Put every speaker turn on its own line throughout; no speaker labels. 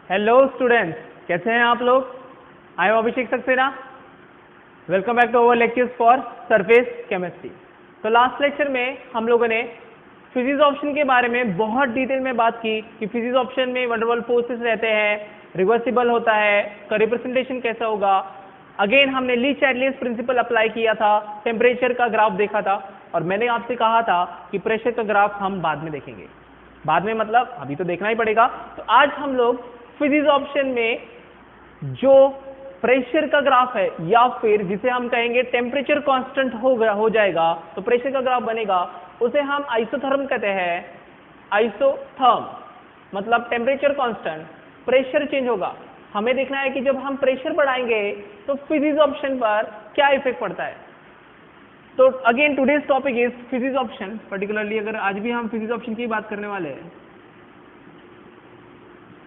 Hello students, कैसे हैं आप लोग? I am Abhishek Saxena. Welcome back to our lectures for surface chemistry. तो लास्ट लेक्चर में हम लोगों ने फिजिक्स ऑप्शन के बारे में बहुत डिटेल में बात की कि फिजिक्स ऑप्शन में वंडर वाल फोर्सेस रहते हैं, रिवर्सिबल होता है, का रिप्रेजेंटेशन कैसा होगा। अगेन हमने ली चैडलियस प्रिंसिपल अप्लाई किया था, टेम्परेचर का ग्राफ देखा था और मैंने आपसे कहा था कि प्रेशर का ग्राफ हम बाद में देखेंगे। बाद में मतलब अभी तो देखना ही पड़ेगा। तो आज हम लोग फिजिक्स ऑप्शन में जो प्रेशर का ग्राफ है या फिर जिसे हम कहेंगे टेम्परेचर कांस्टेंट हो जाएगा, तो प्रेशर का ग्राफ बनेगा, उसे हम आइसोथर्म कहते हैं। आइसोथर्म मतलब टेम्परेचर कांस्टेंट, प्रेशर चेंज होगा। हमें देखना है कि जब हम प्रेशर बढ़ाएंगे तो फिजिक्स ऑप्शन पर क्या इफेक्ट पड़ता है। तो again today's topic is physics option. Particularly अगर आज भी हम फिजिक्स ऑप्शन की बात करने वाले हैं,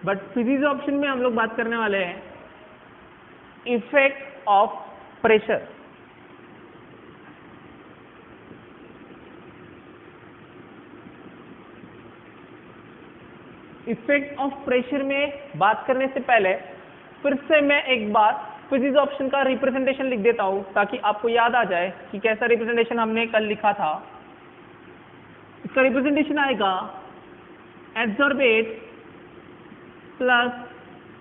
बट फिजिक्स ऑप्शन में हम लोग बात करने वाले हैं effect of pressure. Effect of pressure में बात करने से पहले फिर से मैं एक बार फिजिक्स ऑप्शन का रिप्रेजेंटेशन लिख देता हूं ताकि आपको याद आ जाए कि कैसा रिप्रेजेंटेशन हमने कल लिखा था। इसका रिप्रेजेंटेशन आएगा एब्जॉर्बेट प्लस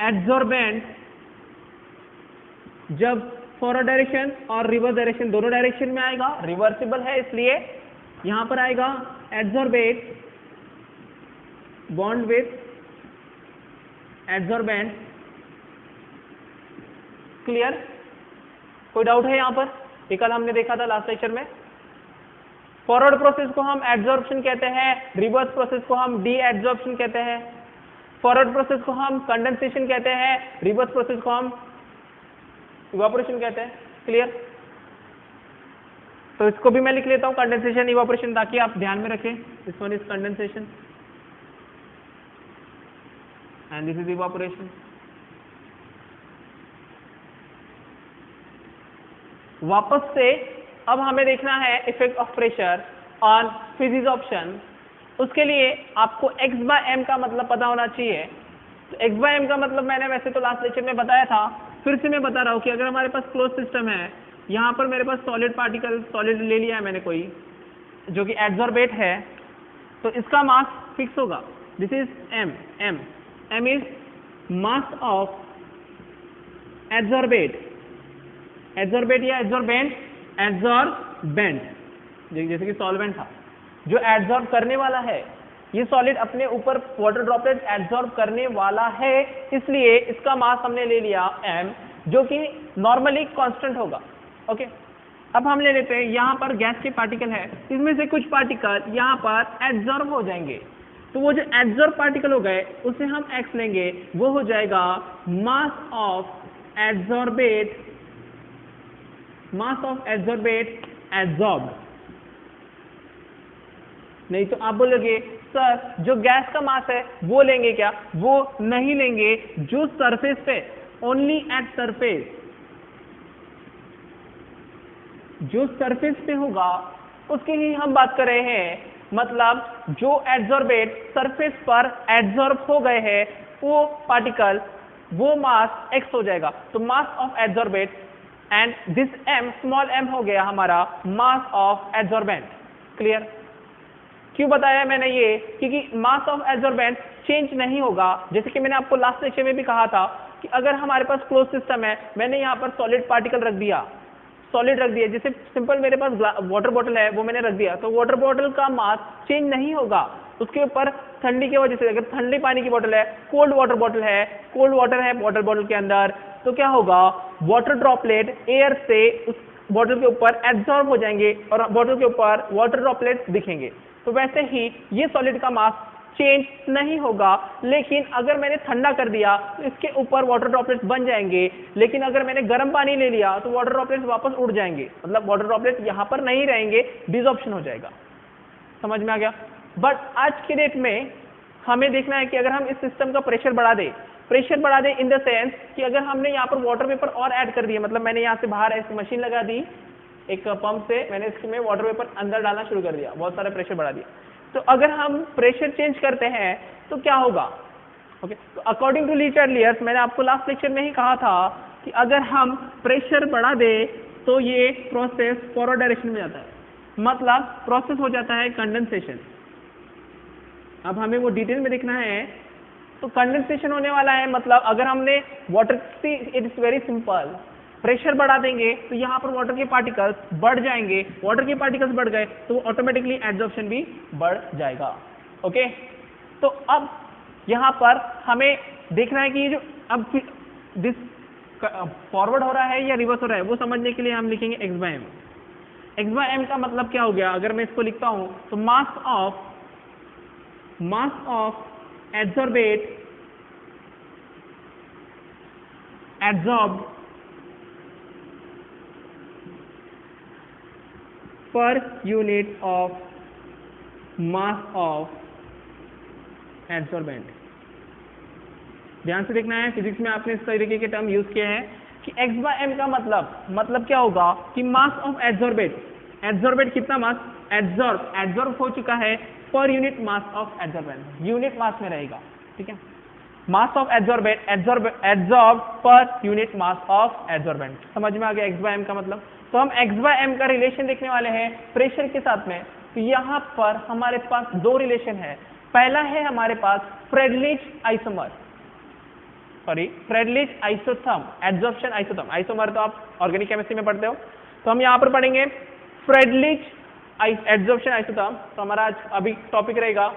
एब्जॉर्बेंट, जब फॉरवर्ड डायरेक्शन और रिवर्स डायरेक्शन दोनों डायरेक्शन में आएगा। रिवर्सिबल है इसलिए यहां पर आएगा absorbent bond with absorbent. Clear? कोई डाउट है यहां पर? ये कल हमने देखा था लास्ट लेक्चर में। फॉरवर्ड प्रोसेस को हम एब्जॉर्प्शन कहते हैं, रिवर्स प्रोसेस को हम डी एब्जॉर्प्शन कहते हैं। फॉरवर्ड प्रोसेस को हम कंडेंसेशन कहते हैं, रिवर्स प्रोसेस को हम इवापोरेशन कहते हैं। क्लियर? तो इसको भी मैं लिख लेता हूं कंडेंसेशन इवापोरेशन, ताकि आप ध्यान में रखें। This one is condensation and this is evaporation. वापस से अब हमें देखना है effect of pressure on physics option. उसके लिए आपको x बाय m का मतलब पता होना चाहिए। तो x बाय m का मतलब मैंने वैसे तो लास्ट लेक्चर में बताया था, फिर से मैं बता रहा हूं कि अगर हमारे पास क्लोज सिस्टम है, यहां पर मेरे पास सॉलिड पार्टिकल सॉलिड ले लिया है मैंने कोई जो कि एब्जॉर्बेट है, तो इसका मास फिक्स होगा। This is m is mass of absorbent या एब्जॉर्बेंट, जैसे कि सॉल्वेंट था जो एब्जॉर्ब करने वाला है। ये सॉलिड अपने ऊपर वाटर ड्रॉपलेट एब्जॉर्ब करने वाला है, इसलिए इसका मास हमने ले लिया m, जो कि नॉर्मली कांस्टेंट होगा। ओके, अब हम ले लेते हैं यहां पर गैस के पार्टिकल है, इसमें से कुछ पार्टिकल यहां पर एब्जॉर्ब हो जाएंगे। तो वो जो एब्जॉर्ब पार्टिकल हो गए उसे हम x लेंगे, वो हो जाएगा मास ऑफ एब्जॉर्बेट एब्जॉर्ब। नहीं तो आप बोलोगे सर जो गैस का मास है वो लेंगे क्या? वो नहीं लेंगे, जो सरफेस पे, ओनली एट सरफेस, जो सरफेस पे होगा उसकी ही हम बात कर रहे हैं। मतलब जो एब्जॉर्बेट सरफेस पर एब्जॉर्ब हो गए हैं वो पार्टिकल, वो मास x हो जाएगा। तो mass of absorbent and this m, small m हो गया हमारा मास ऑफ एब्जॉर्बेंट। क्लियर? क्यों बताया मैंने ये? क्योंकि मास ऑफ एब्जॉर्बेंट चेंज नहीं होगा। जैसे कि मैंने आपको लास्ट लेक्चर में भी कहा था कि अगर हमारे पास क्लोज सिस्टम है, मैंने यहाँ पर सॉलिड पार्टिकल रख दिया, सॉलिड रख दिया, जैसे सिंपल मेरे पास वाटर बॉटल है वो मैंने रख दिया, तो वाटर बॉटल का मास चेंज नहीं होगा। उसके ऊपर ठंडी की वजह से, अगर ठंडी पानी की बॉटल है, कोल्ड वाटर बॉटल है, कोल्ड वाटर है वाटर बॉटल के अंदर, तो क्या होगा, वाटर ड्रॉपलेट एयर से उस बॉटल के ऊपर एब्जॉर्ब हो जाएंगे और बॉटल के ऊपर वाटर ड्रॉपलेट दिखेंगे। तो वैसे ही ये सॉलिड का मास चेंज नहीं होगा। लेकिन अगर मैंने ठंडा कर दिया तो इसके ऊपर वाटर ड्रॉपलेट्स बन जाएंगे, लेकिन अगर मैंने गर्म पानी ले लिया तो वाटर ड्रॉपलेट्स वापस उड़ जाएंगे, मतलब वाटर ड्रॉपलेट्स यहां पर नहीं रहेंगे, डिसॉर्प्शन हो जाएगा। समझ में आ गया? बट आज के डेट में हमें देखना है कि अगर हम इस सिस्टम का प्रेशर बढ़ा दें इन द सेंस कि अगर हमने यहाँ पर वाटर वेपर और ऐड कर दिया, मतलब मैंने यहाँ से बाहर ऐसी मशीन लगा दी, एक पंप से मैंने इसमें वाटर वेपर अंदर डालना शुरू कर दिया, बहुत सारा प्रेशर बढ़ा दिया। तो अगर हम प्रेशर चेंज करते हैं तो क्या होगा, ओके, तो अकॉर्डिंग टू ली चार्लियर्स, मैंने आपको लास्ट लेक्चर में ही कहा था कि अगर हम प्रेशर बढ़ा दे तो ये प्रोसेस फॉरवर्ड डायरेक्शन में जाता है, मतलब प्रोसेस हो जाता है कंडेंसेशन। अब हमें वो डिटेल में देखना है, तो कंडेंसेशन होने वाला है, मतलब अगर हमने water, see it is very simple, pressure बढ़ा देंगे तो यहाँ पर वाटर के पार्टिकल्स बढ़ जाएंगे, वाटर के पार्टिकल्स बढ़ गए तो ऑटोमेटिकली एब्जॉर्प्शन भी बढ़ जाएगा। ओके, तो अब यहाँ पर हमें देखना है कि ये जो अब दिस फॉरवर्ड हो रहा है या रिवर्स हो रहा है, वो समझने के लिए हम लिखेंगे x/m। x/m का मतलब क्या हो गया, अगर मैं इसको लिखता हूं तो mass of absorbent absorbed per unit of mass of absorbent. ध्यान से देखना है, फिजिक्स में आपने इस तरीके के टर्म यूज किए हैं कि x/m का मतलब क्या होगा कि मास ऑफ एब्जॉर्बेट कितना मास एब्जॉर्ब हो चुका है पर unit mass of absorbent, unit mass में रहेगा। ठीक है, मास ऑफ एब्जॉर्ब पर यूनिट मास ऑफ एब्जॉर्बेंट। समझ में आ गया x/m का मतलब। तो हम x/m का रिलेशन देखने वाले हैं प्रेशर के साथ में। तो यहाँ पर हमारे पास दो रिलेशन है। पहला है हमारे पास फ्रेडलिच आइसोथर्म, एब्जॉर्प्शन आइसोथर्म। आइसोमर तो आप ऑर्गेनिक केमिस्ट्री में पढ़ते हो, तो हम यहाँ पर पढ़ेंगे फ्रेडलिच एब्जॉर्प्शन आइसोथर्म। तो हमारा आज अभी टॉपिक रहेगा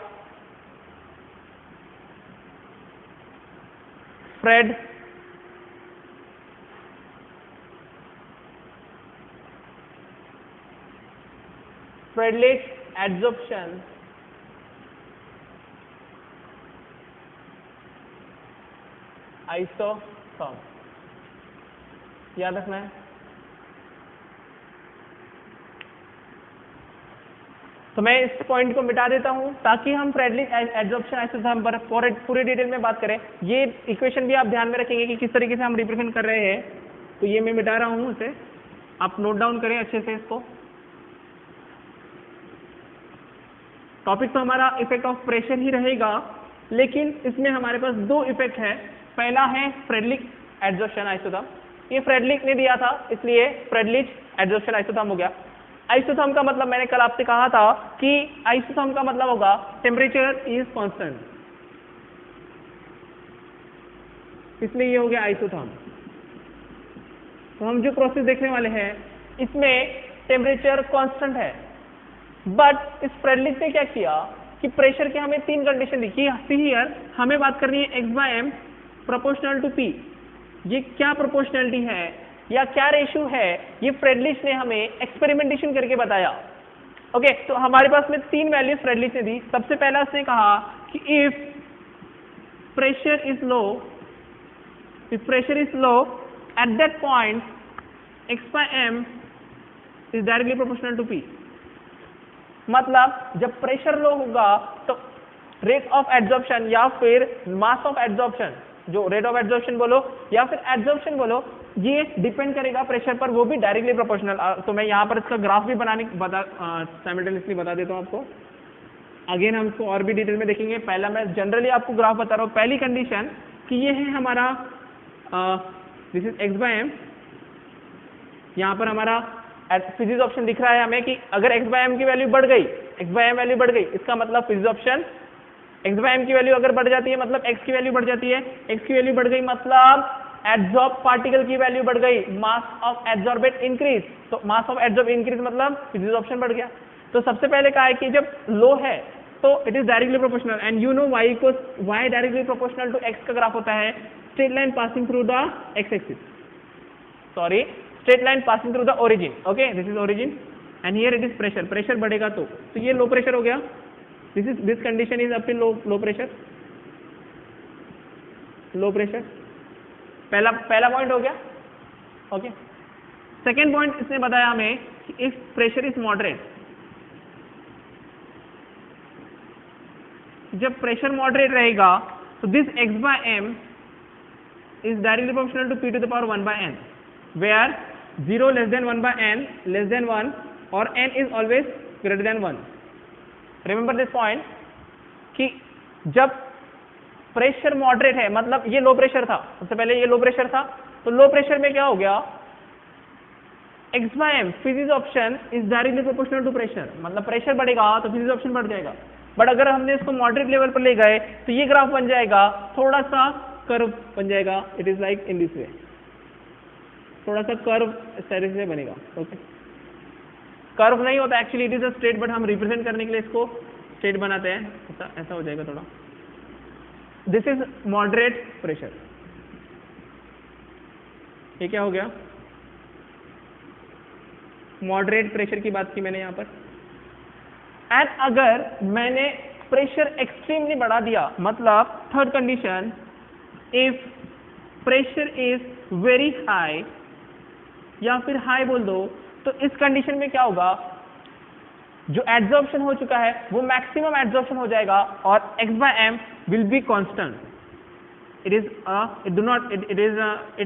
फ्रेडलिच एब्जॉर्प्शन आइसोथर्म, याद रखना है। तो मैं इस पॉइंट को मिटा देता हूं ताकि हम फ्रेडलिच एब्जॉर्प्शन आइसोथर्म पर पूरे डिटेल में बात करें। ये इक्वेशन भी आप ध्यान में रखेंगे कि किस तरीके से हम रिप्रेजेंट कर रहे हैं। तो ये मैं मिटा रहा हूं, इसे आप नोट डाउन करें अच्छे से। इसको टॉपिक तो हमारा इफेक्ट ऑफ प्रेशर ही रहेगा, लेकिन इसमें हमारे पास दो इफेक्ट है। पहला है फ्रेडलिच एब्जॉर्प्शन आइसोथर्म, ये फ्रेडलिच ने दिया था इसलिए फ्रेडलिच एब्जॉर्प्शन आइसोथर्म हो गया। आइसोथर्म का मतलब मैंने कल आपसे कहा था कि आइसोथर्म का मतलब होगा टेम्परेचर इज कांस्टेंट, इसलिए ये हो गया आइसोथर्म। तो हम जो प्रोसेस देखने वाले हैं इसमें टेम्परेचर कांस्टेंट है, बट इस फ्रेडलिच ने क्या किया कि प्रेशर के हमें तीन कंडीशन दी कि हियर हमें बात करनी है x/m प्रोपोर्शनल टू p। ये क्या प्रोपोर्शनलिटी है या क्या रेशियो है, ये फ्रेडलिच ने हमें एक्सपेरिमेंटेशन करके बताया। ओके, तो हमारे पास में तीन वैल्यूज फ्रेडलिच ने दी। सबसे पहला उसने कहा कि if pressure is low at that point x/m is directly proportional to p। मतलब जब प्रेशर लो होगा तो रेट ऑफ एब्जॉर्प्शन या फिर मास ऑफ एब्जॉर्प्शन, जो रेट ऑफ एब्जॉर्प्शन बोलो या फिर एब्जॉर्प्शन बोलो, ये डिपेंड करेगा प्रेशर पर, वो भी डायरेक्टली प्रोपोर्शनल। तो मैं यहाँ पर इसका ग्राफ भी साइमल्टेनियसली बता देता हूँ आपको। अगेन हम इसको और भी डिटेल में देखेंगे। पहला मैं जनरली आपको ग्राफ बता रहा हूँ। पहली कंडीशन कि ये है हमारा दिस इज x/m। यहाँ पर हमारा फिजिक्स ऑप्शन दिख रहा है हमें कि अगर x/m की वैल्यू बढ़ गई, x/m वैल्यू बढ़ गई, इसका मतलब फिजिक्स ऑप्शन x/m की वैल्यू अगर बढ़ जाती है मतलब x की वैल्यू बढ़ जाती है, x की वैल्यू बढ़ गई मतलब एब्जॉर्ब पार्टिकल की वैल्यू बढ़ गई, मास ऑफ एब्जॉर्बेट इंक्रीज। तो मास ऑफ एब्जॉर्ब इंक्रीज मतलब फिजिक्स ऑप्शन बढ़ गया। तो सबसे पहले कहा है कि जब लो है तो it is directly proportional, and you know y directly proportional to x का ग्राफ होता है straight line passing through the x axis, sorry straight line passing through the origin. Okay, this is origin and here it is pressure. Pressure बढ़ेगा तो ये low pressure हो गया। This condition is up till low pressure. पहला point हो गया। Okay, second point इसने बताया हमें कि इफ प्रेशर इज मॉडरेट, जब प्रेशर मॉडरेट रहेगा तो this x/m is directly proportional to p to the power 1/n, where 0 less than 1/n less than 1 or n is always greater than 1. Remember this point कि जब pressure moderate है, मतलब ये low pressure था, सबसे पहले ये लो प्रेशर था, तो लो प्रेशर में क्या हो गया, x/m physisorption is directly proportional to pressure, मतलब प्रेशर बढ़ेगा तो फिजिक्स ऑप्शन बढ़ जाएगा। बट अगर हमने इसको मॉडरेट लेवल पर ले गए तो ये ग्राफ बन जाएगा, थोड़ा सा कर्व बन जाएगा, it is like in this way, थोड़ा सा कर्व इस तरह से बनेगा। ओके, कर्व नहीं होता actually, it is a straight, but हम रिप्रेजेंट करने के लिए इसको स्ट्रेट बनाते हैं, ऐसा हो जाएगा थोड़ा। दिस इज मॉडरेट प्रेशर, ये क्या हो गया, मॉडरेट प्रेशर की बात की मैंने यहां पर। एंड अगर मैंने प्रेशर एक्सट्रीमली बढ़ा दिया, मतलब third condition, if pressure is very high या फिर हाई बोल दो, तो इस कंडीशन में क्या होगा, जो एड्सॉर्प्शन हो चुका है वो मैक्सिमम एड्सॉर्प्शन हो जाएगा और x/m will be constant, it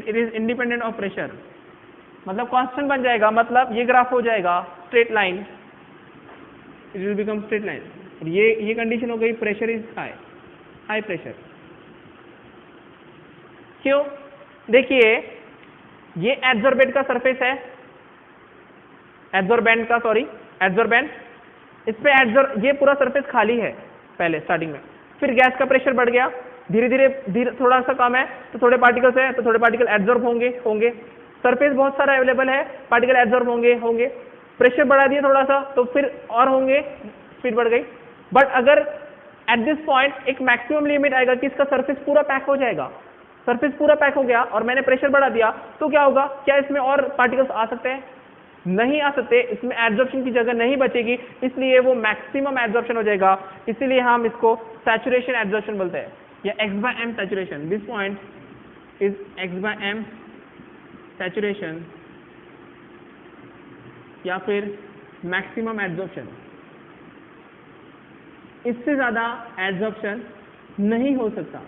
is independent of pressure, मतलब कांस्टेंट बन जाएगा, मतलब ये ग्राफ हो जाएगा straight line, it will become straight line. ये कंडीशन हो गई, pressure is high, high pressure. क्यों, देखिए ये एड्सॉर्बेंट का सरफेस है, एड्सॉर्बेंट का, सॉरी एड्सॉर्बेंट, इस पे ये पूरा सरफेस खाली है पहले स्टार्टिंग में, फिर गैस का प्रेशर बढ़ गया, धीरे धीरे थोड़ा सा कम है तो थोड़े पार्टिकल्स है तो थोड़े पार्टिकल एब्जॉर्ब होंगे, सरफेस बहुत सारा अवेलेबल है, पार्टिकल एब्जॉर्ब होंगे, प्रेशर बढ़ा दिया थोड़ा सा तो फिर और होंगे, स्पीड बढ़ गई। बट अगर एट दिस पॉइंट एक मैक्सिमम लिमिट आएगा कि इसका सरफेस पूरा पैक हो जाएगा, सरफेस पूरा पैक हो गया और मैंने प्रेशर बढ़ा दिया, तो क्या होगा, क्या इसमें और पार्टिकल्स आ सकते हैं, नहीं आ सकते, इसमें एब्जॉर्प्शन की जगह नहीं बचेगी, इसलिए वो मैक्सिमम एब्जॉर्प्शन हो जाएगा, इसीलिए हम इसको सैचुरेशन एब्जॉर्प्शन बोलते हैं, या x/m saturation. This point is x/m saturation या फिर मैक्सिमम एब्जॉर्प्शन, इससे ज्यादा एब्जॉर्प्शन नहीं हो सकता।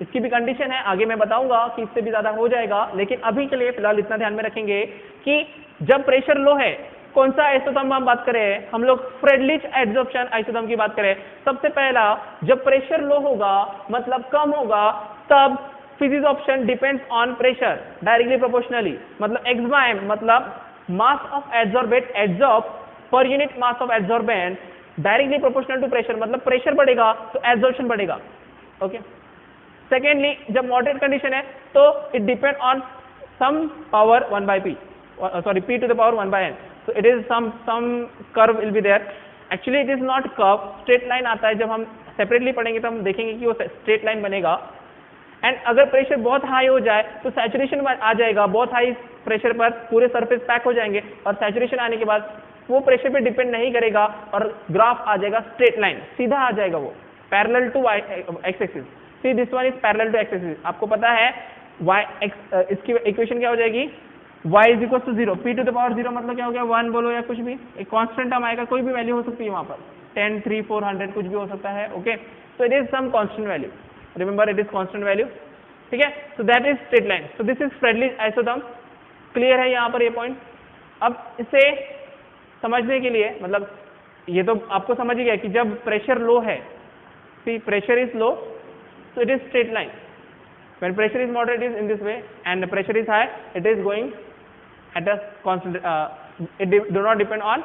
इसकी भी कंडीशन है, आगे मैं बताऊंगा कि इससे भी ज्यादा हो जाएगा, लेकिन अभी के लिए फिलहाल इतना ध्यान में रखेंगे कि जब प्रेशर लो है, कौन सा आइसोथर्म हम बात करें, हम लोग फ्रेडलिच एड्सॉर्प्शन आइसोथर्म की बात करें। सबसे पहला, जब प्रेशर लो होगा मतलब कम होगा, तब physisorption depends on pressure directly proportionally, मतलब x/m मतलब mass of adsorbate adsorb per unit mass of adsorbent directly proportional to pressure, मतलब प्रेशर बढ़ेगा तो एड्सॉर्प्शन बढ़ेगा। ओके, सेकेंडली, जब मॉडरेट कंडीशन है तो it depend on some power 1/p, sorry, p to the power 1/n, so it is some curve will be there, actually it is not curve, straight line आता है, जब हम separately पढ़ेंगे तो हम देखेंगे कि वो स्ट्रेट लाइन बनेगा। एंड अगर प्रेशर बहुत हाई हो जाए तो सैचुरेशन आ जाएगा, बहुत हाई प्रेशर पर पूरे सरफेस पैक हो जाएंगे और सैचुरेशन आने के बाद वो प्रेशर पे डिपेंड नहीं करेगा और ग्राफ आ जाएगा स्ट्रेट लाइन, सीधा आ जाएगा वो parallel to x axis. See this one is parallel to x axis, आपको पता है इसकी इक्वेशन क्या हो जाएगी, y is equal to 0, p to the power 0 मतलब क्या हो गया, 1 बोलो या कुछ भी, एक कांस्टेंट टर्म आएगा, कोई भी वैल्यू हो सकती है वहां पर, 10, 3, 400 कुछ भी हो सकता है। Okay, so it is some constant value, remember it is constant value, ठीक है, so that is straight line, so this is Fredlich isotherm, clear है यहाँ पर ये पॉइंट। अब इसे समझने के लिए, मतलब ये तो आपको समझ ही गया कि जब प्रेशर लो है, see pressure is low, so it is straight line, when pressure is moderate it is in this way and the pressure is high it is going at a constant, it do not depend on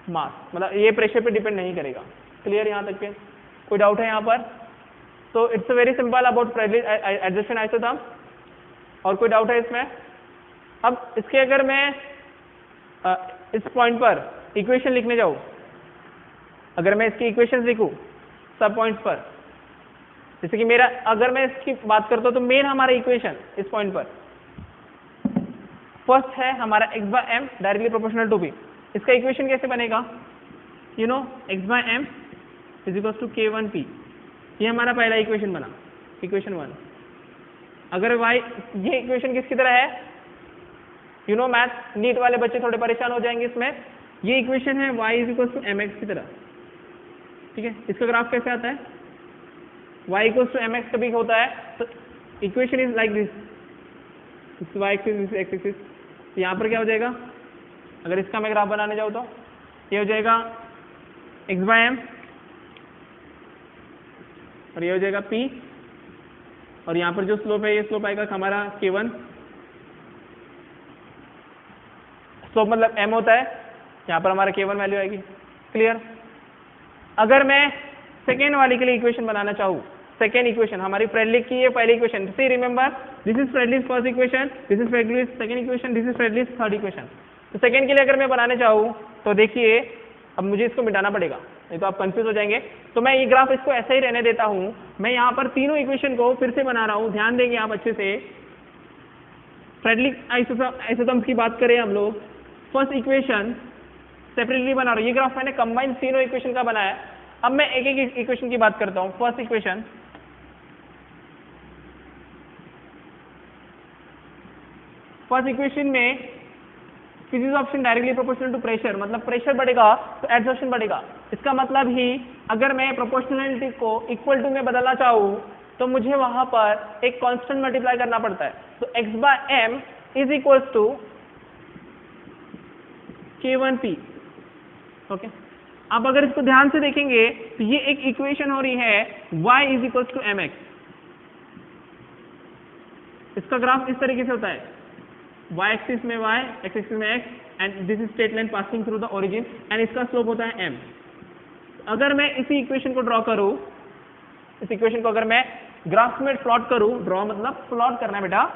mass, मतलब ये pressure पे depend नहीं करेगा। Clear यहाँ तक के, कोई doubt है यहाँ पर? तो it's very simple about Fredlich adjusted isotherm, और कोई डाउट है इसमें? अब इसके अगर मैं इस पॉइंट पर इक्वेशन लिखने जाऊँ, अगर मैं इसकी इक्वेशन लिखूँ सब पॉइंट्स पर, जैसे कि मेरा, अगर मैं इसकी बात करता हूँ तो मेन हमारा इक्वेशन इस पॉइंट पर फर्स्ट है हमारा x/m directly proportional to p, इसका इक्वेशन कैसे बनेगा, you know x/m is equal to k1p, ये हमारा पहला इक्वेशन बना, इक्वेशन 1। अगर y, ये इक्वेशन किसकी तरह है, यू नो मैथ नीट वाले बच्चे थोड़े परेशान हो जाएंगे इसमें, ये इक्वेशन है y is equal to mx की तरह, ठीक है। इसका ग्राफ कैसे आता है, y इक्वल टू mx कभी होता है, तो equation is like this, y axis x axis, तो यहाँ पर क्या हो जाएगा, अगर इसका मैं ग्राफ बनाने जाऊँ तो ये हो जाएगा x/m और ये हो जाएगा P, और यहाँ पर जो स्लोप है ये स्लोप आएगा हमारा K1। स्लोप मतलब m होता है, यहाँ पर हमारा K1 वैल्यू आएगी। क्लियर? अगर मैं सेकेंड वाले के लिए इक्वेशन बनाना चाहूँ, सेकेंड इक्वेशन हमारी फ्रेडलिक की है पहली equation, see remember this is Freundlich first equation, this is Freundlich second equation, this is Freundlich third equation. तो सेकेंड के लिए अगर मैं बनाने चाहूँ तो देखिए अब मुझे इसको मिटाना पड़ेगा, नहीं तो आप कंफ्यूज हो जाएंगे। तो मैं ये ग्राफ इसको ऐसा ही रहने देता हूँ। मैं यहाँ पर तीनों इक्वेशन को फिर से बना रहा हूँ, ध्यान देंगे आप अच्छे से। फ्रेडलिक आइसोथर्म्स की बात करें हम लोग, फर्स्ट इक्वेशन सेपरेटली बना रहा हूँ। ये ग्राफ मैंने कंबाइन तीनों इक्वेशन का बनाया। अब मैं एक एक इक्वेशन की बात करता हूँ। फर्स्ट इक्वेशन, में physisorption directly proportional to pressure, मतलब प्रेशर बढ़ेगा तो एड्सॉर्प्शन बढ़ेगा। इसका मतलब ही अगर मैं प्रोपोर्शनलिटी को इक्वल टू में बदलना चाहूँ तो मुझे वहां पर एक कांस्टेंट मल्टीप्लाई करना पड़ता है। तो x/m is equal to K1P। Okay, अब अगर इसको ध्यान से देखेंगे तो ये एक इक्वेशन हो रही है y is equal to mx। इसका ग्राफ इस तरीके से होता है, y एक्सिस में y, x एक्सिस में x, and this is straight line passing through the origin, and इसका स्लोप होता है m। अगर मैं इसी इक्वेशन को ड्रॉ करूं, इस इक्वेशन को अगर मैं ग्राफ में प्लॉट करूं, ड्रॉ मतलब प्लॉट करना है बेटा,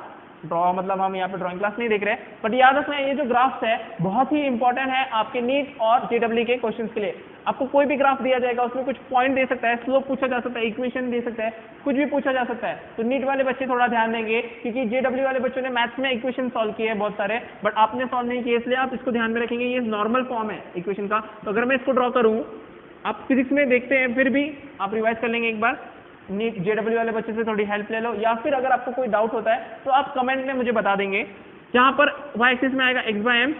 ड्रॉ मतलब हम यहाँ पे ड्राइंग क्लास नहीं देख रहे हैं, बट याद रखना ये जो ग्राफ्स है बहुत ही इंपॉर्टेंट है आपके नीट और जेडब्ल्यू के क्वेश्चंस के लिए। आपको कोई भी ग्राफ दिया जाएगा, उसमें कुछ पॉइंट दे सकता है, स्लोप पूछा जा सकता है, इक्वेशन दे सकता है, कुछ भी पूछा जा सकता है। तो नीट वाले बच्चे थोड़ा ध्यान देंगे, क्योंकि जेडब्ल्यू वाले बच्चों ने मैथ्स में इक्वेशन सॉल्व किए हैं बहुत सारे, बट आपने सॉल्व नहीं किए, इसलिए आप इसको ध्यान में रखेंगे। ये नॉर्मल फॉर्म है इक्वेशन का। तो अगर मैं इसको ड्रॉ करूँ, आप फिजिक्स में देखते हैं, फिर भी आप रिवाइज कर लेंगे एक बार, नीट जेडब्ल्यू वाले बच्चे से थोड़ी हेल्प ले लो, या फिर अगर आपको कोई डाउट होता है तो आप कमेंट में मुझे बता देंगे। यहाँ पर y एक्सिस में आएगा x/m,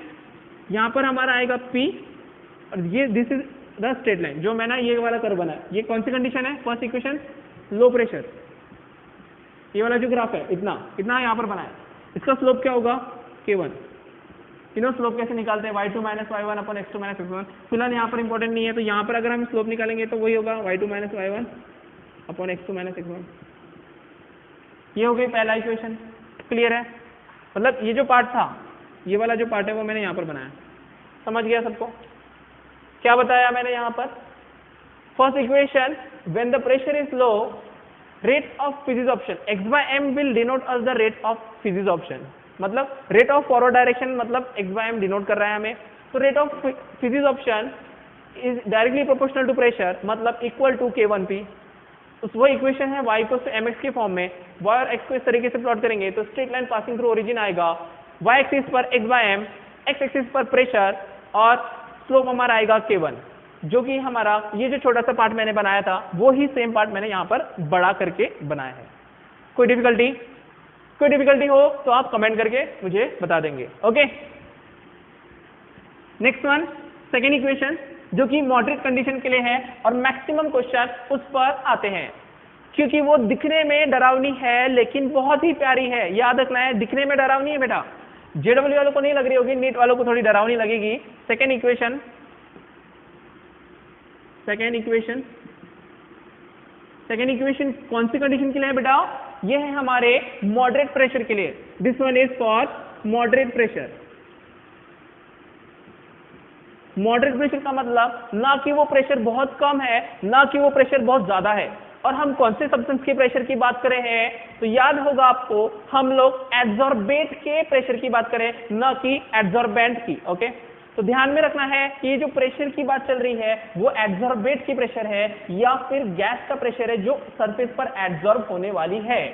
यहाँ पर हमारा आएगा p, और ये this is the straight line जो मैंने ये वाला कर्व बनाया। ये कौन सी कंडीशन है? First equation, low pressure. ये वाला जो ग्राफ है इतना इतना यहाँ पर बनाया, इसका स्लोप क्या होगा? K1। तीनों स्लोप कैसे निकालते हैं? y2 - y1 upon x2 - x1। फिलहाल यहाँ पर इंपॉर्टेंट नहीं है, तो यहाँ पर अगर हम स्लोप निकालेंगे तो वही होगा y2 - y1 upon x2 - x1। ये हो गई पहला इक्वेशन। क्लियर है? मतलब ये जो पार्ट था, ये वाला जो पार्ट है वो मैंने यहाँ पर बनाया। समझ गया सबको? क्या बताया मैंने यहाँ पर? First equation, when the pressure is low, rate of physisorption x/m will denote us the rate of physisorption, मतलब रेट ऑफ फॉरवर्ड डायरेक्शन, मतलब x/m डिनोट कर रहा है हमें। तो rate of physisorption is directly proportional to pressure, मतलब equal to K1P। वो equation है y इक्वल टू mx के फॉर्म में। y और x को इस तरीके से प्लॉट करेंगे तो straight line passing through origin आएगा, y एक्सिस पर x/m, x एक्सिस पर प्रेशर, और स्लोप हमारा आएगा K1, जो कि हमारा ये जो छोटा सा पार्ट मैंने बनाया था वो ही सेम पार्ट मैंने यहाँ पर बड़ा करके बनाया है। कोई डिफिकल्टी? कोई डिफिकल्टी हो तो आप कमेंट करके मुझे बता देंगे। Okay, next one, second equation, जो कि मॉडरेट कंडीशन के लिए है और मैक्सिमम क्वेश्चन उस पर आते हैं, क्योंकि वो दिखने में डरावनी है लेकिन बहुत ही प्यारी है। याद रखना है, दिखने में डरावनी है बेटा, जेडब्ल्यू वालों को नहीं लग रही होगी, नीट वालों को थोड़ी डरावनी लगेगी। सेकेंड इक्वेशन, कौन सी कंडीशन के लिए है बेटा? ये है हमारे मॉडरेट प्रेशर के लिए। This one is for moderate pressure. Moderate pressure का मतलब ना कि वो प्रेशर बहुत कम है, ना कि वो प्रेशर बहुत ज्यादा है। और हम कौन से सब्सटेंस के प्रेशर की बात कर रहे हैं? तो याद होगा आपको, हम लोग एड्सॉर्बेट के प्रेशर की बात करें, ना कि एड्सॉर्बेंट की। ओके, तो ध्यान में रखना है कि ये जो प्रेशर की बात चल रही है वो एड्सॉर्बेट की प्रेशर है, या फिर गैस का प्रेशर है जो सरफेस पर एड्सॉर्ब होने वाली है,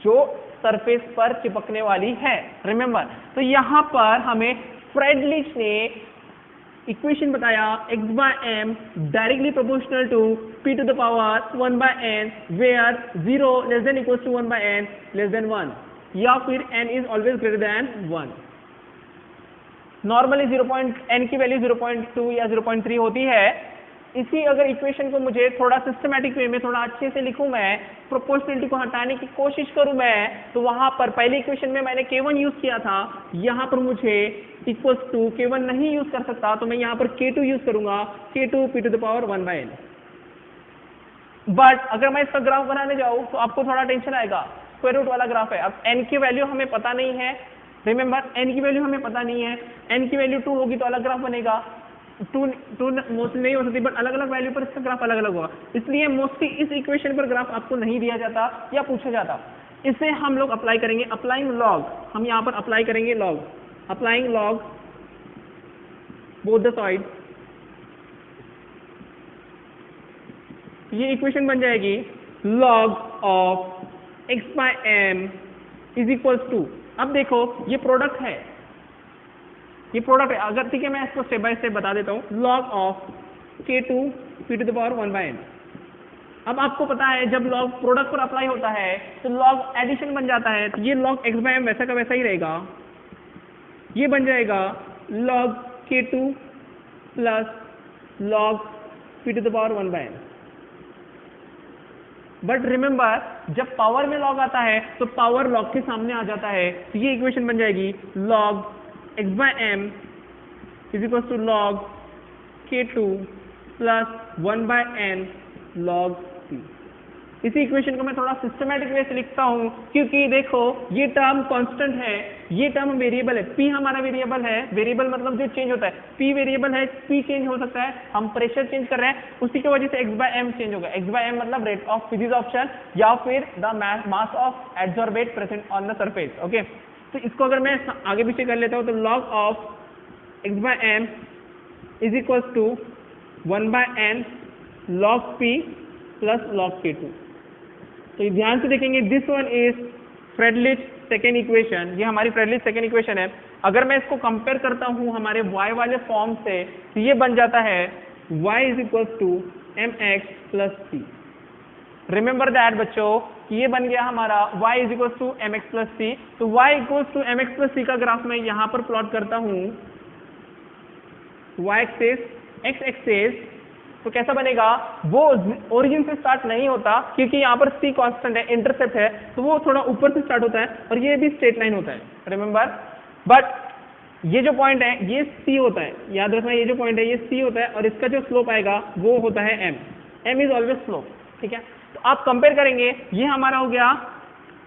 जो सरफेस पर चिपकने वाली है। रिमेंबर, तो यहां पर हमें फ्रेडलिच ने इक्वेशन बताया x/m directly proportional to p to the power 1/n, where 0 less than equals to 1/n less than 1, या फिर n is always greater than 1। Normally n की वैल्यू 0.2 या 0.3 होती है। इसी अगर इक्वेशन को मुझे थोड़ा सिस्टमैटिक वे में थोड़ा अच्छे से लिखूं, मैं प्रोपोर्शनलिटी को हटाने की कोशिश करूं मैं, तो वहां पर पहली इक्वेशन में मैंने K1 यूज किया था, यहां पर मुझे इक्वल्स टू K1 नहीं यूज कर सकता, तो मैं यहां पर K2 यूज करूंगा, K2 p to the power 1/n। But अगर मैं इसका ग्राफ बनाने जाऊँ तो आपको थोड़ा टेंशन आएगा, स्क्वायर रूट वाला ग्राफ है। अब n की वैल्यू हमें पता नहीं है, रिमेंबर n की वैल्यू हमें पता नहीं है, n की वैल्यू 2 होगी तो अलग ग्राफ बनेगा, 2 मोस्टली नहीं हो सकती, बट अलग अलग वैल्यू पर इसका ग्राफ अलग अलग होगा। इसलिए मोस्टली इस इक्वेशन पर ग्राफ आपको नहीं दिया जाता या पूछा जाता। इसे हम लोग अप्लाई करेंगे, अप्लाइंग लॉग, हम यहाँ पर अप्लाई करेंगे log, applying log both the side, ये इक्वेशन बन जाएगी log of x by m is equals to, अब देखो ये प्रोडक्ट है, ये प्रोडक्ट है, अगर ठीक है मैं इसको स्टेप बाय स्टेप बता देता हूँ, log of k2 p to the power 1 by n। अब आपको पता है जब log प्रोडक्ट पर अप्लाई होता है तो log एडिशन बन जाता है, तो ये log x by m वैसा का वैसा ही रहेगा, ये बन जाएगा log k2 plus log p to the power 1 by n। But remember जब पावर में लॉग आता है तो पावर लॉग के सामने आ जाता है, तो ये इक्वेशन बन जाएगी log x by m is equal to log k2 plus 1 by n log p। इसी इक्वेशन को मैं थोड़ा सिस्टमैटिक वे से लिखता हूँ, क्योंकि देखो ये टर्म कांस्टेंट है, ये टर्म वेरिएबल है, p हमारा वेरिएबल है, वेरिएबल मतलब जो चेंज होता है, p वेरिएबल है, p चेंज हो सकता है, हम प्रेशर चेंज कर रहे हैं, उसी की वजह से x by m चेंज होगा। x by m मतलब रेट ऑफ फिजिक्स ऑप्शन या फिर the mass of adsorbate present on the surface. Okay, तो इसको अगर मैं आगे पीछे कर लेता हूँ तो log of x by m is equal to 1 by n log p plus log k2। तो ध्यान से देखेंगे, this one is Freundlich second equation, ये हमारी फ्रेडलिच सेकेंड इक्वेशन है। अगर मैं इसको कंपेयर करता हूँ हमारे y वाले फॉर्म से तो ये बन जाता है y is equal to mx plus c। Remember that बच्चों कि ये बन गया हमारा y is equal to mx plus c। तो y equal to mx plus c का ग्राफ मैं यहाँ पर प्लॉट करता हूँ, y एक्सेस x एक्सेस, तो कैसा बनेगा, वो ओरिजिन से स्टार्ट नहीं होता क्योंकि यहाँ पर c कांस्टेंट है, इंटरसेप्ट है, तो वो थोड़ा ऊपर से स्टार्ट होता है और ये भी स्ट्रेट लाइन होता है, रिमेंबर। बट ये जो पॉइंट है ये c होता है, याद रखना ये जो पॉइंट है ये c होता है और इसका जो स्लोप आएगा वो होता है m, m is always slope, ठीक है। तो आप कंपेयर करेंगे, ये हमारा हो गया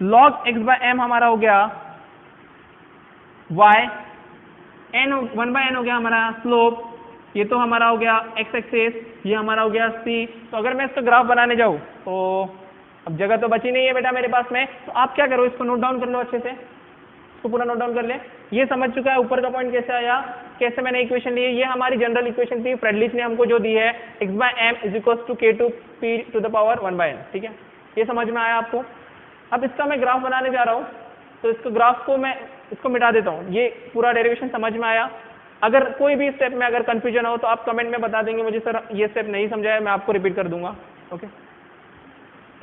log x by m हमारा हो गया y, n 1 by n हो गया हमारा स्लोप, ये तो हमारा हो गया x एक्सेस, ये हमारा हो गया c। तो अगर मैं इसका ग्राफ बनाने जाऊँ तो अब जगह तो बची नहीं है बेटा मेरे पास में, तो आप क्या करो, इसको नोट डाउन कर लो अच्छे से, इसको पूरा नोट डाउन कर ले। ये समझ चुका है ऊपर का पॉइंट कैसे आया, कैसे मैंने इक्वेशन ली, ये हमारी जनरल इक्वेशन थी, फ्रेडलिच ने हमको जो दी है x by m is equal to k2 p to the power 1 by n, ठीक है, ये समझ में आया आपको। अब इसका मैं ग्राफ बनाने जा रहा हूँ, तो इसको ग्राफ को मैं इसको मिटा देता हूँ, ये पूरा डेरिवेशन समझ में आया। अगर कोई भी स्टेप में अगर कंफ्यूजन हो तो आप कमेंट में बता देंगे मुझे, सर ये स्टेप नहीं समझा है, मैं आपको रिपीट कर दूंगा। ओके,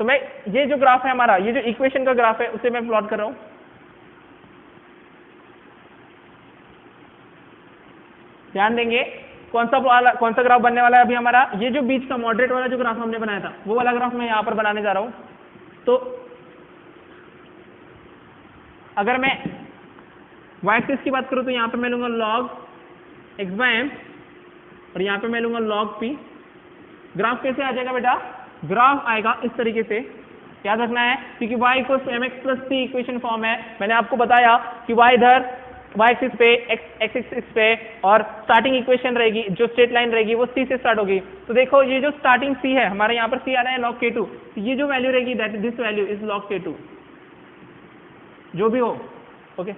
तो मैं ये जो ग्राफ है हमारा, ये जो इक्वेशन का ग्राफ है उसे मैं प्लॉट कर रहा हूँ। ध्यान देंगे कौन सा ग्राफ बनने वाला है अभी हमारा, ये जो बीच का मॉडरेट वाला जो ग्राफ हमने बनाया था वो वाला ग्राफ मैं यहाँ पर बनाने जा रहा हूँ। तो अगर मैं y एक्सिस की बात करूँ तो यहाँ पे मैं लूंगा log x by m और यहाँ पे मैं लूंगा log p। ग्राफ कैसे आ जाएगा बेटा, ग्राफ आएगा इस तरीके से, याद रखना है, क्योंकि y equal to mx plus c equation form है। मैंने आपको बताया कि y इधर y एक्सिस पे x एक्सिस पे और स्टार्टिंग इक्वेशन रहेगी, जो स्ट्रेट लाइन रहेगी वो c से स्टार्ट होगी। तो देखो ये जो स्टार्टिंग c है हमारे यहाँ पर c आ रहा है log k2, तो ये जो वैल्यू रहेगी that this value is log k2, जो भी हो। ओके,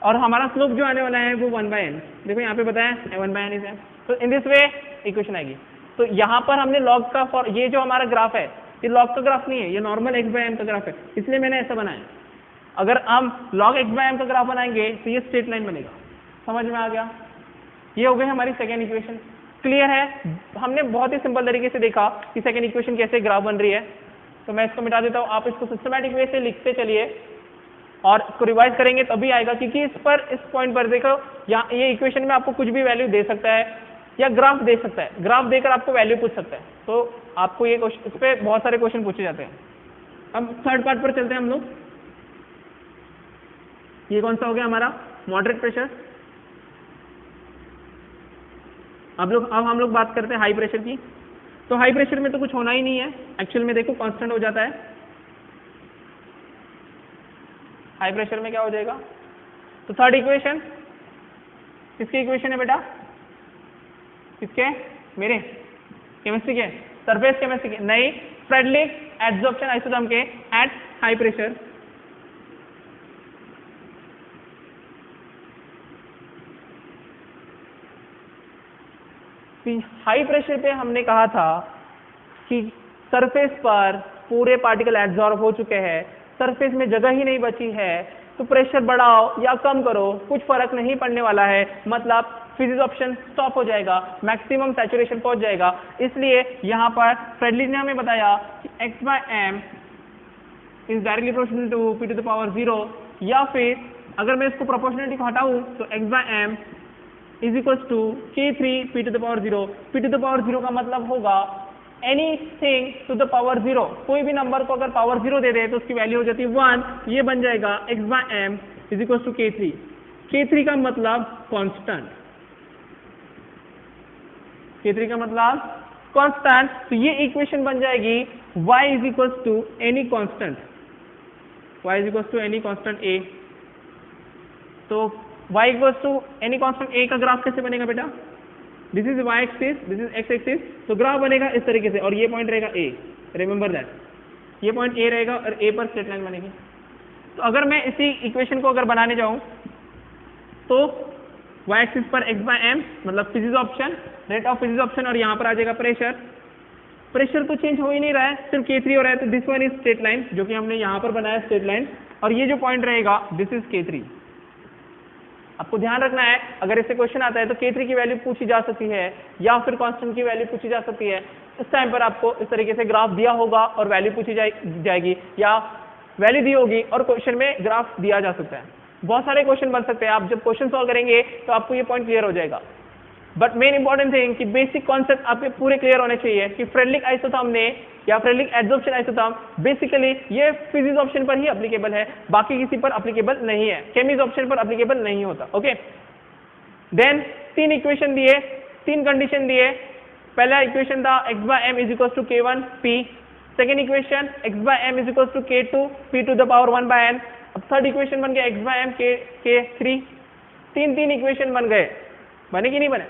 और हमारा स्लोप जो आने वाला है वो 1 by n, देखो यहाँ पे बताया 1 by n इज m। तो इन दिस वे इक्वेशन आएगी। तो यहाँ पर हमने लॉग का ये जो हमारा ग्राफ है ये लॉग का ग्राफ नहीं है, ये नॉर्मल x by m का ग्राफ है, इसलिए मैंने ऐसा बनाया। अगर हम log x by m का ग्राफ बनाएंगे तो ये स्ट्रेट लाइन बनेगा। समझ में आ गया, ये हो गई हमारी सेकेंड इक्वेशन। क्लियर है, हमने बहुत ही सिंपल तरीके से देखा कि सेकेंड इक्वेशन कैसे ग्राफ बन रही है। तो मैं इसको मिटा देता हूँ, आप इसको सिस्टमैटिक वे से लिखते चलिए और इसको रिवाइज करेंगे तभी आएगा, क्योंकि इस पॉइंट पर देखो यहाँ ये इक्वेशन में आपको कुछ भी वैल्यू दे सकता है या ग्राफ दे सकता है, ग्राफ देकर आपको वैल्यू पूछ सकता है। तो आपको ये क्वेश्चन, इस पर बहुत सारे क्वेश्चन पूछे जाते हैं। अब थर्ड पार्ट पर चलते हैं हम लोग। ये कौन सा हो गया हमारा मॉडरेट प्रेशर। अब हम लोग बात करते हैं हाई प्रेशर की। तो हाई प्रेशर में तो कुछ होना ही नहीं है, एक्चुअल में देखो कांस्टेंट हो जाता है। हाई प्रेशर में क्या हो जाएगा? तो थर्ड इक्वेशन किसकी इक्वेशन है बेटा? किसके? मेरे केमिस्ट्री के, सरफेस केमिस्ट्री के नहीं, फ्रेडलिक एड्सॉर्प्शन आइसोटर्म के at high pressure. High pressure पे हमने कहा था कि सरफेस पर पूरे पार्टिकल एब्जॉर्ब हो चुके हैं, सरफेस में जगह ही नहीं बची है, तो प्रेशर बढ़ाओ या कम करो कुछ फर्क नहीं पड़ने वाला है, मतलब फिजियोप्शन स्टॉप हो जाएगा, मैक्सिमम सैचुरेशन पहुंच जाएगा। इसलिए यहाँ पर फ्रेडली ने हमें बताया कि x/m is directly proportional to p to the power 0, या फिर अगर मैं इसको प्रोपोर्शनलिटी को हटाऊं तो x/m is equals to k3 p to the power 0। p to the power 0 का मतलब होगा एनीथिंग टू द पावर 0, कोई भी नंबर को अगर पावर 0 दे दे तो उसकी वैल्यू हो जाती है 1, ये बन जाएगा x/m is equals to k3। k3 का मतलब कांस्टेंट, k3 का मतलब कांस्टेंट, तो ये इक्वेशन बन जाएगी y is equals to any constant, y is equals to any constant a। तो y equals to any constant a का ग्राफ कैसे बनेगा बेटा? This is y axis, this is x axis, तो ग्राफ बनेगा इस तरीके से, और ये पॉइंट रहेगा a, रिमेंबर दैट, ये पॉइंट a रहेगा और a पर स्ट्रेट लाइन बनेगी। तो अगर मैं इसी इक्वेशन को अगर बनाने जाऊं तो y एक्सिस पर x/m मतलब फिजियोप्शन, रेट ऑफ फिजियोप्शन, और यहाँ पर आ जाएगा प्रेशर। प्रेशर तो चेंज हो ही नहीं रहा है, सिर्फ k3 हो रहा है, तो this one is straight line जो कि हमने यहाँ पर बनाया स्ट्रेट लाइन, और ये जो पॉइंट रहेगा दिस इज k3। आपको ध्यान रखना है, अगर इससे क्वेश्चन आता है तो k3 की वैल्यू पूछी जा सकती है या फिर कांस्टेंट की वैल्यू पूछी जा सकती है। इस टाइम पर आपको इस तरीके से ग्राफ दिया होगा और वैल्यू पूछी जाएगी, या वैल्यू दी होगी और क्वेश्चन में ग्राफ दिया जा सकता है। बहुत सारे क्वेश्चन बन सकते हैं, आप जब क्वेश्चन सॉल्व करेंगे तो आपको ये पॉइंट क्लियर हो जाएगा। बट मेन इंपॉर्टेंट थिंग कि बेसिक कॉन्सेप्ट आपके पूरे क्लियर होने चाहिए कि फ्रेडलिक आइसोटर्म ने या फ्रेडलिक एड्सॉर्प्शन आइसोटर्म बेसिकली ये फिजियोप्शन पर ही एप्लीकेबल है, बाकी किसी पर एप्लीकेबल नहीं है, केमियोप्शन पर एप्लीकेबल नहीं होता। ओके, देन 3 इक्वेशन दिए, 3 कंडीशन दिए। पहला इक्वेशन था x/m is equal to k1 p, second equation x/m is equal to k2 p to the power 1/n। अब थर्ड इक्वेशन बन गया x/m k3। 3 इक्वेशन बन गए, बने कि नहीं बने,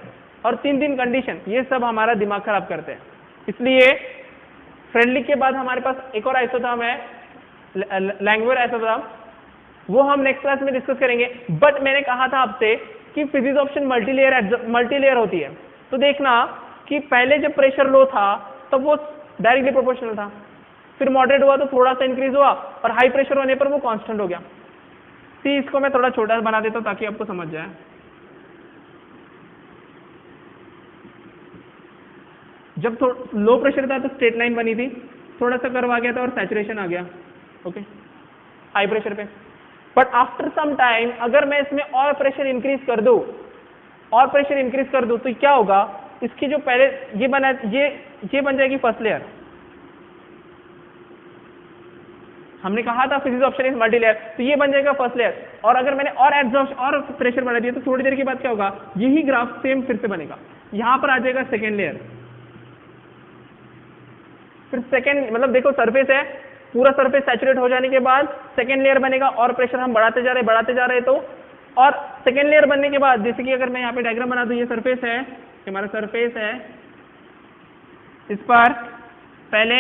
और 3 कंडीशन, ये सब हमारा दिमाग खराब करते हैं। इसलिए फ्रेडलिक के बाद हमारे पास एक और आइसोटर्म है लैंगमुइर आइसोटर्म, वो हम नेक्स्ट क्लास में डिस्कस करेंगे। बट मैंने कहा था आपसे कि फिजियोप्शन मल्टीलेयर होती है, तो देखना कि पहले जब प्रेशर लो था तब वो डायरेक्टली प्रोपोर्शनल था, फिर मॉडरेट हुआ तो थोड़ा सा इंक्रीज हुआ, और हाई प्रेशर होने पर वो कांस्टेंट हो गया। सी इसको मैं थोड़ा छोटा बना देता हूं ताकि आपको समझ जाए। जब लो प्रेशर था तो स्ट्रेट लाइन बनी थी, थोड़ा सा कर्व आ गया था और सैचुरेशन आ गया, ओके, हाई प्रेशर पे। बट आफ्टर सम टाइम अगर मैं इसमें और प्रेशर इंक्रीज कर दूं, तो क्या होगा, इसकी जो पहले ये बना, ये बन जाएगी फर्स्ट लेयर। हमने कहा था फिजियोप्शन इज मल्टीलेयर, तो ये बन जाएगा फर्स्ट लेयर, और अगर मैंने और एब्जॉर्प्शन और प्रेशर बढ़ा दिया तो थोड़ी देर के बाद क्या होगा, यही ग्राफ सेम फिर से बनेगा, यहां पर आ जाएगा सेकेंड लेयर। फिर सेकेंड मतलब देखो सरफेस है, पूरा सरफेस सैचुरेट हो जाने के बाद सेकेंड लेयर बनेगा, और प्रेशर हम बढ़ाते जा रहे तो, और सेकेंड लेयर बनने के बाद जैसे कि अगर मैं यहाँ पे डायग्राम बना दूं, ये सरफेस है, हमारा सरफेस है, इस पर पहले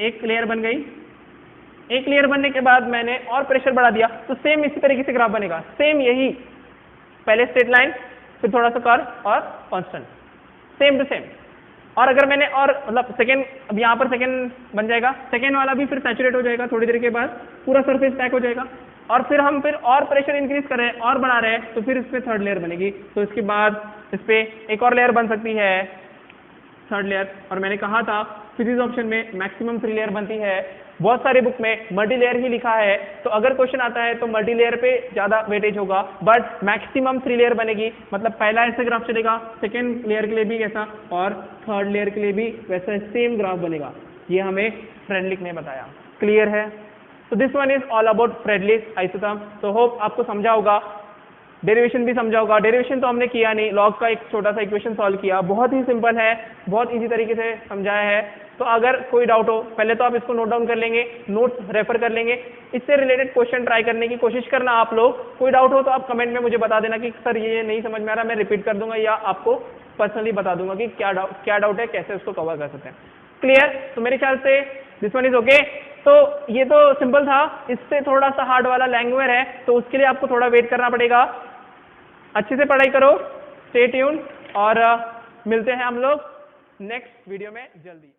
एक लेयर बन गई, एक लेयर बनने के बाद मैंने और प्रेशर बढ़ा दिया, तो सेम इसी तरीके से ग्राफ बनेगा, सेम यही, पहले स्ट्रेट लाइन, फिर थोड़ा सा कर्व और कांस्टेंट, सेम टू सेम। और अगर मैंने और मतलब सेकेंड, अब यहाँ पर सेकेंड बन जाएगा, सेकेंड वाला भी फिर सैचुरेट हो जाएगा, थोड़ी देर के बाद पूरा सरफेस पैक हो जाएगा, और फिर हम फिर और प्रेशर इंक्रीज कर रहे हैं और बढ़ा रहे हैं, तो फिर इस पे थर्ड लेयर बनेगी, तो इसके बाद इस पे एक और लेयर बन सकती है, थर्ड लेयर। और मैंने कहा था फिजियोप्शन में मैक्सिमम 3 लेयर बनती है, बहुत सारे बुक में मल्टीलेयर ही लिखा है, तो अगर क्वेश्चन आता है तो मल्टीलेयर पे ज्यादा वेटेज होगा, बट मैक्सिमम 3 लेयर बनेगी, मतलब पहला ऐसे ग्राफ चलेगा, सेकेंड लेयर के लिए भी ऐसा, और थर्ड लेयर के लिए भी वैसा सेम ग्राफ बनेगा। ये हमें फ्रेडलिक ने बताया, क्लियर है? तो this one is all about Freundlich isotherm. तो होप आपको समझा होगा डेरिवेशन भी समझा होगा। डेरिवेशन तो हमने किया नहीं, लॉग का एक छोटा सा इक्वेशन सॉल्व किया, बहुत ही सिंपल है, बहुत इजी तरीके से समझाया है। तो अगर कोई डाउट हो पहले तो आप इसको नोट डाउन कर लेंगे, नोट्स रेफर कर लेंगे, इससे रिलेटेड क्वेश्चन ट्राई करने की कोशिश करना आप लोग। कोई डाउट हो तो आप कमेंट में मुझे बता देना कि सर ये नहीं समझ में आ रहा, मैं रिपीट कर दूंगा या आपको पर्सनली बता दूंगा कि क्या डाउट है, कैसे उसको कवर कर सकते हैं। क्लियर? तो मेरे ख्याल से दिस वन इज ओके। तो ये तो सिंपल था, इससे थोड़ा सा हार्ड वाला लैंग्वेज है, तो उसके लिए आपको थोड़ा वेट करना पड़ेगा। अच्छे से पढ़ाई करो, स्टे ट्यून, और मिलते हैं हम लोग नेक्स्ट वीडियो में जल्दी।